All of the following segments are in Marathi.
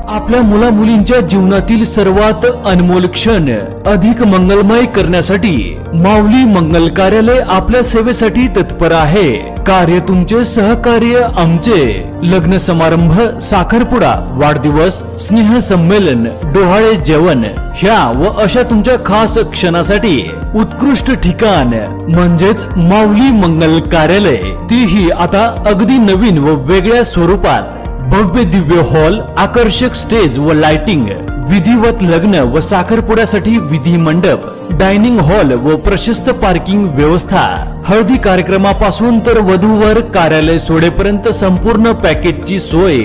आपल्या मुला मुलींच्या जीवनातील सर्वात अनमोल क्षण अधिक मंगलमय करण्यासाठी माऊली मंगल कार्यालय आपल्या सेवेसाठी तत्पर आहे। कार्य तुमचे, सहकार्य आमचे। लग्न समारंभ, साखरपुडा, वाढदिवस, स्नेह संमेलन, डोहाळे जेवण ह्या व अशा तुमच्या खास क्षणासाठी उत्कृष्ट ठिकाण म्हणजेच माऊली मंगल कार्यालय, तीही आता अगदी नवीन व वेगळ्या स्वरूपात। भव्य दिव्य हॉल, आकर्षक स्टेज व लाइटिंग, विधिवत लग्न व साखरपुड्यासाठी विधी मंडप, डायनिंग हॉल व प्रशस्त पार्किंग व्यवस्था, हळदी कार्यक्रमापासून तर वधूवर कार्यालय सोडेपर्यंत संपूर्ण पॅकेजची सोय।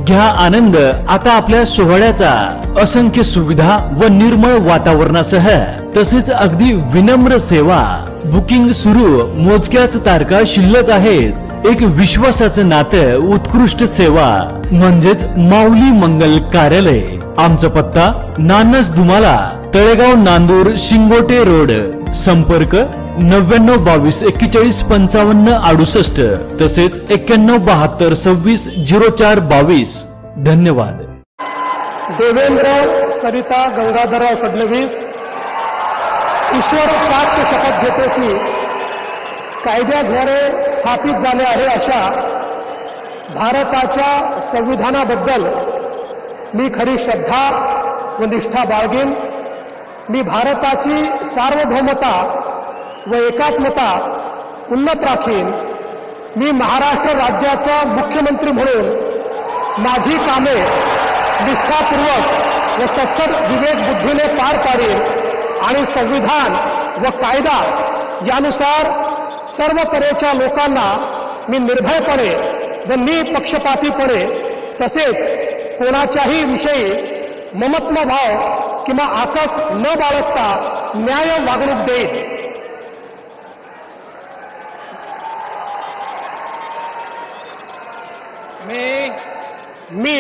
घ्या आनंद आता आपल्या सोहळ्याचा। असंख्य सुविधा व निर्मळ वातावरणासह तसेच अगदी विनम्र सेवा। बुकिंग सुरू, मोजक्याच तारखा शिल्लक आहेत। एक विश्वासाचं नातं, उत्कृष्ट सेवा म्हणजेच माऊली मंगल कार्यालय। आमचा पत्ता नानस दुमाला, तळेगाव, नांदूर, शिंगोटे रोड। संपर्क 99 22 41 55 68 तसेच 91 72 26 04 22। धन्यवाद। देवेंद्र सरिता गंगाधरराव फडणवीस ईश्वर साक्ष शपथ घेतो की कायद्याद्वारे स्थापित झाले आहे अशा भारताच्या संविधानाबद्दल मी खरी श्रद्धा व निष्ठा बाळगेन। मी भारताची सार्वभौमता व एकात्मता उन्नत राखीन। मी महाराष्ट्र राज्याचा मुख्यमंत्री म्हणून माझी कामे निष्ठापूर्वक व सत्सद विवेक बुद्धीने पार पाडेन आणि संविधान व कायदा यानुसार सर्व तऱ्हेच्या लोकांना मी निर्भयपणे व निपक्षपातीपणे तसेच कोणाच्याही विषयी ममत्व भाव किंवा आकस न बाळगता न्याय वागणूक देईन। मी